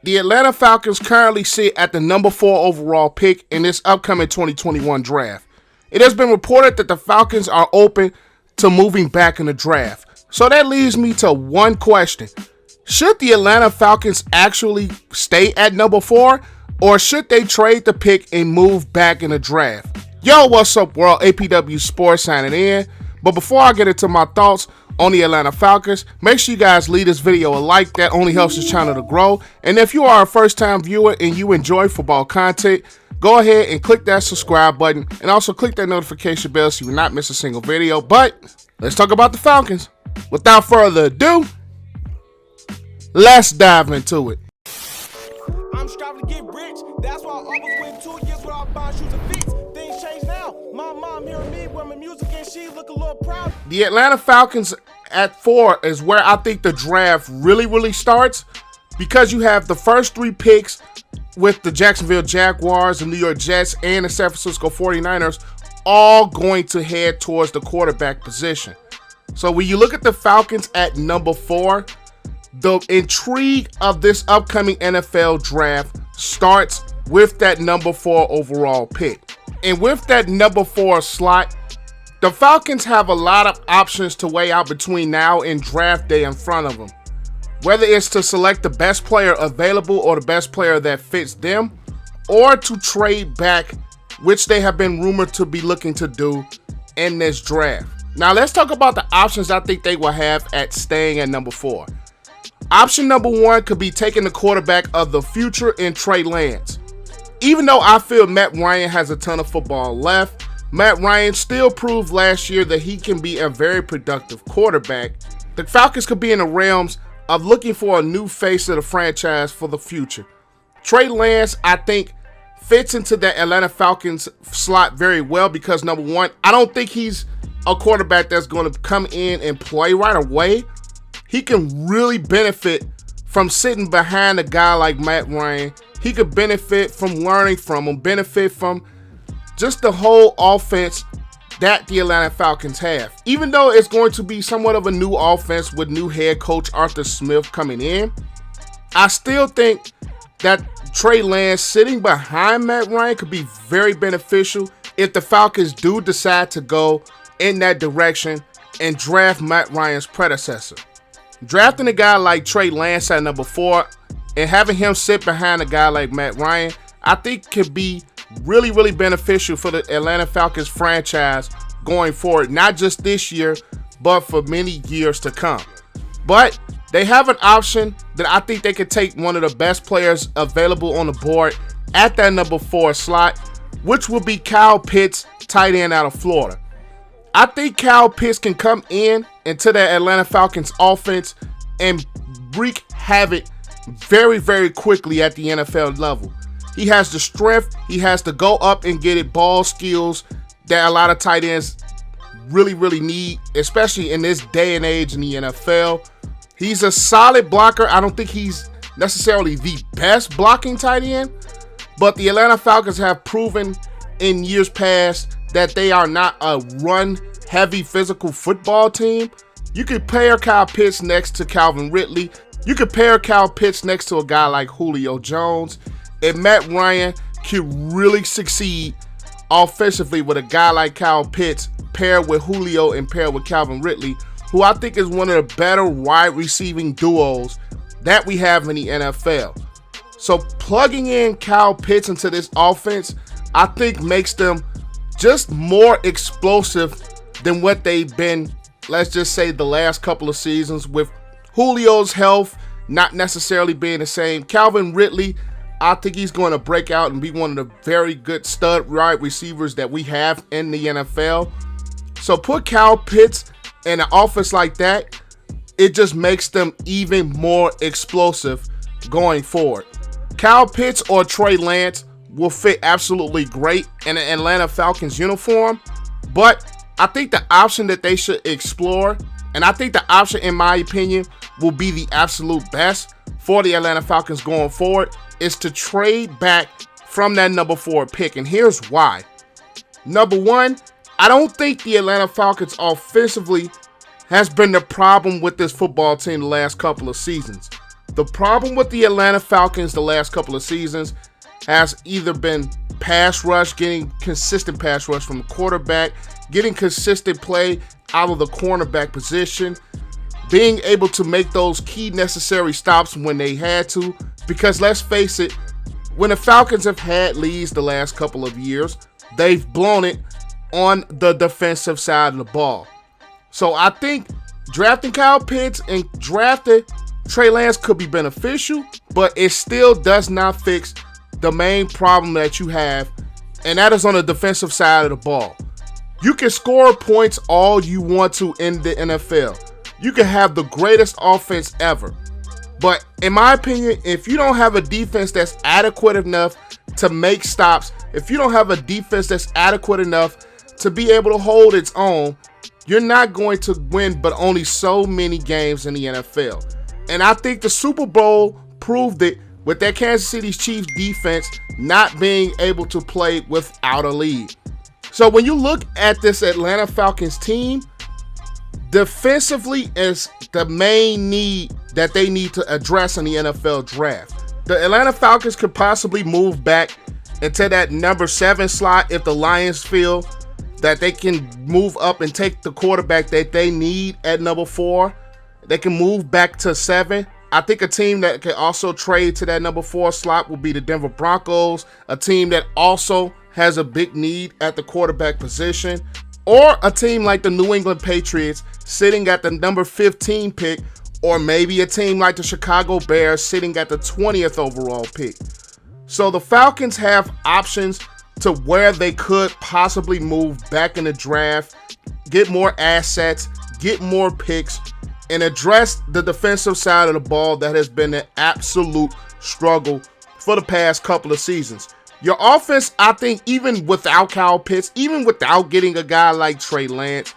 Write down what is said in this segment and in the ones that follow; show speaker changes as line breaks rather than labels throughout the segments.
The Atlanta Falcons currently sit at the number 4 overall pick in this upcoming 2021 draft. It has been reported that the Falcons are open to moving back in the draft. So that leads me to one question. Should the Atlanta Falcons actually stay at number 4, or should they trade the pick and move back in the draft? Yo, what's up, world? APW Sports signing in. But before I get into my thoughts on the Atlanta Falcons, make sure you guys leave this video a like. That only helps this channel to grow. And if you are a first-time viewer and you enjoy football content, go ahead and click that subscribe button and also click that notification bell so you will not miss a single video. But let's talk about the Falcons. Without further ado, let's dive into it.
I'm striving to get rich. That's why I always went 2 years without buying shoes and feet. Things change now. My mom hearing me with my music and she look a little proud.
The Atlanta Falcons at 4 is where I think the draft really starts, because you have the first 3 picks with the Jacksonville Jaguars, the New York Jets, and the San Francisco 49ers all going to head towards the quarterback position. So when you look at the Falcons at number 4, the intrigue of this upcoming NFL draft starts with that number 4 overall pick. And with that number 4 slot, the Falcons have a lot of options to weigh out between now and draft day in front of them. Whether it's to select the best player available or the best player that fits them, or to trade back, which they have been rumored to be looking to do in this draft. Now let's talk about the options I think they will have at staying at number 4. Option number 1 could be taking the quarterback of the future in Trey Lance. Even though I feel Matt Ryan has a ton of football left, Matt Ryan still proved last year that he can be a very productive quarterback. The Falcons could be in the realms of looking for a new face of the franchise for the future. Trey Lance, I think, fits into the Atlanta Falcons slot very well because, number 1, I don't think he's a quarterback that's going to come in and play right away. He can really benefit from sitting behind a guy like Matt Ryan. He could benefit from learning from him, benefit from just the whole offense that the Atlanta Falcons have. Even though it's going to be somewhat of a new offense with new head coach Arthur Smith coming in, I still think that Trey Lance sitting behind Matt Ryan could be very beneficial if the Falcons do decide to go in that direction and draft Matt Ryan's predecessor. Drafting a guy like Trey Lance at number 4 and having him sit behind a guy like Matt Ryan, I think could be really beneficial for the Atlanta Falcons franchise going forward, not just this year, but for many years to come. But they have an option that I think they could take one of the best players available on the board at that number 4 slot, which will be Kyle Pitts, tight end out of Florida. I think Kyle Pitts can come into the Atlanta Falcons offense and wreak havoc very quickly at the NFL level. He has the strength, he has to go up and get it, ball skills that a lot of tight ends really need, especially in this day and age in the NFL. He's a solid blocker. I don't think he's necessarily the best blocking tight end, but the Atlanta Falcons have proven in years past that they are not a run-heavy physical football team. You could pair Kyle Pitts next to Calvin Ridley. You could pair Kyle Pitts next to a guy like Julio Jones. And Matt Ryan can really succeed offensively with a guy like Kyle Pitts paired with Julio and paired with Calvin Ridley, who I think is one of the better wide receiving duos that we have in the NFL. So plugging in Kyle Pitts into this offense, I think makes them just more explosive than what they've been, let's just say, the last couple of seasons, with Julio's health not necessarily being the same. Calvin Ridley, I think he's going to break out and be one of the very good stud wide receivers that we have in the NFL. So put Kyle Pitts in an offense like that, it just makes them even more explosive going forward. Kyle Pitts or Trey Lance will fit absolutely great in an Atlanta Falcons uniform, but I think the option that they should explore, and I think the option, in my opinion, will be the absolute best for the Atlanta Falcons going forward, is to trade back from that number 4 pick. And here's why. Number 1, I don't think the Atlanta Falcons offensively has been the problem with this football team the last couple of seasons. The problem with the Atlanta Falcons the last couple of seasons has either been pass rush, getting consistent pass rush from the quarterback, getting consistent play out of the cornerback position, being able to make those key necessary stops when they had to. Because let's face it, when the Falcons have had leads the last couple of years, they've blown it on the defensive side of the ball. So I think drafting Kyle Pitts and drafting Trey Lance could be beneficial, but it still does not fix the main problem that you have, and that is on the defensive side of the ball. You can score points all you want to in the NFL. You can have the greatest offense ever. But in my opinion, if you don't have a defense that's adequate enough to make stops, if you don't have a defense that's adequate enough to be able to hold its own, you're not going to win but only so many games in the NFL. And I think the Super Bowl proved it with that Kansas City Chiefs defense not being able to play without a lead. So when you look at this Atlanta Falcons team, defensively is the main need that they need to address in the NFL draft. The Atlanta Falcons could possibly move back into that number 7 slot if the Lions feel that they can move up and take the quarterback that they need at number 4. They can move back to 7. I think a team that can also trade to that number 4 slot will be the Denver Broncos, a team that also has a big need at the quarterback position, or a team like the New England Patriots sitting at the number 15 pick, or maybe a team like the Chicago Bears sitting at the 20th overall pick. So the Falcons have options to where they could possibly move back in the draft, get more assets, get more picks, and address the defensive side of the ball that has been an absolute struggle for the past couple of seasons. Your offense, I think, even without Kyle Pitts, even without getting a guy like Trey Lance,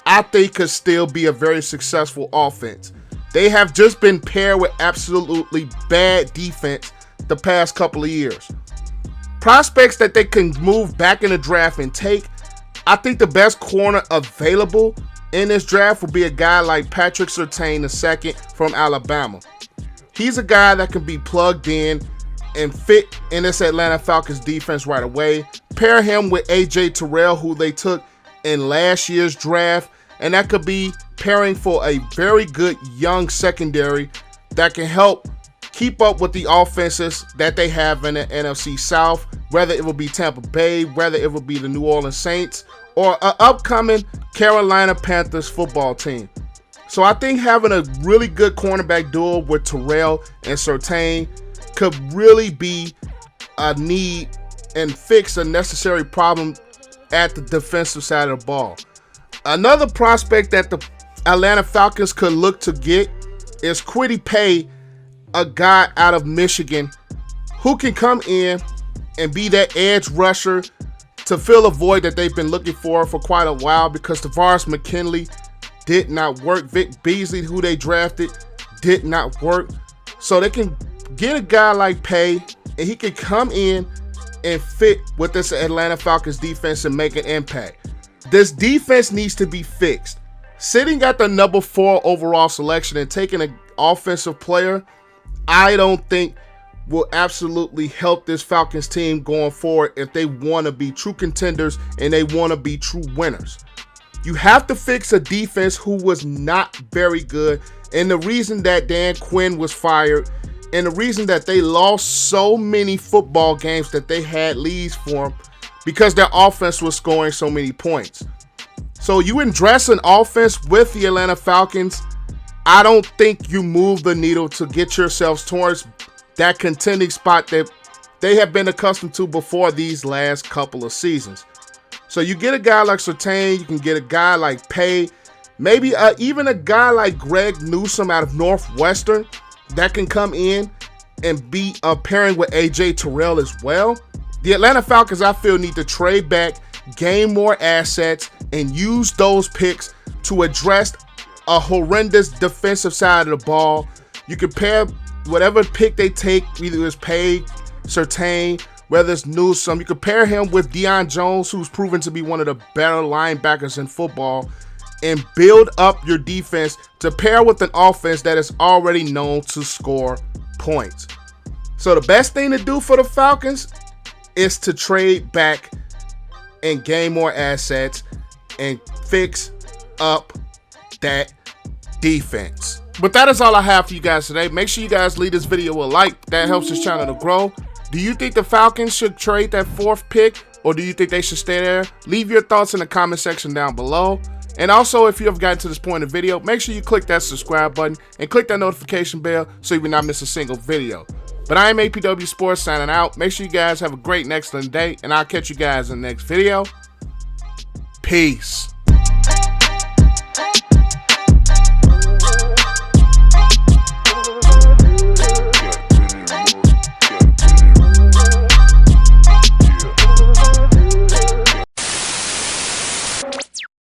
I think could still be a very successful offense. They have just been paired with absolutely bad defense the past couple of years. Prospects that they can move back in the draft and take, I think the best corner available in this draft will be a guy like Patrick Surtain II from Alabama. He's a guy that can be plugged in and fit in this Atlanta Falcons defense right away. Pair him with AJ Terrell, who they took in last year's draft, and that could be pairing for a very good young secondary that can help keep up with the offenses that they have in the NFC South, whether it will be Tampa Bay, whether it will be the New Orleans Saints, or an upcoming Carolina Panthers football team. So I think having a really good cornerback duo with Terrell and Surtain could really be a need and fix a necessary problem at the defensive side of the ball. Another prospect that the Atlanta Falcons could look to get is Kwity Paye, a guy out of Michigan who can come in and be that edge rusher to fill a void that they've been looking for quite a while, because Tavares McKinley did not work. Vic Beasley, who they drafted, did not work. So they can get a guy like Paye, and he can come in and fit with this Atlanta Falcons defense and make an impact. This defense needs to be fixed. Sitting at the number 4 overall selection and taking an offensive player, I don't think will absolutely help this Falcons team going forward if they want to be true contenders and they want to be true winners. You have to fix a defense who was not very good, and the reason that Dan Quinn was fired and the reason that they lost so many football games that they had leads for them, because their offense was scoring so many points. So you address an offense with the Atlanta Falcons, I don't think you move the needle to get yourselves towards that contending spot that they have been accustomed to before these last couple of seasons. So you get a guy like Surtain, you can get a guy like Paye, maybe even a guy like Greg Newsome out of Northwestern that can come in and be pairing with AJ Terrell as well. The Atlanta Falcons, I feel, need to trade back, gain more assets, and use those picks to address a horrendous defensive side of the ball. You can pair whatever pick they take, either it's Paye, Surtain, whether it's Newsome. You can pair him with Deion Jones, who's proven to be one of the better linebackers in football, and build up your defense to pair with an offense that is already known to score points. So the best thing to do for the Falcons is to trade back and gain more assets and fix up that defense. But that is all I have for you guys today. Make sure you guys leave this video a like. That helps this channel to grow. Do you think the Falcons should trade that 4th pick, or do you think they should stay there? Leave your thoughts in the comment section down below. And also, if you have gotten to this point in the video, make sure you click that subscribe button and click that notification bell so you will not miss a single video. But I am APW Sports signing out. Make sure you guys have a great and excellent day, and I'll catch you guys in the next video. Peace.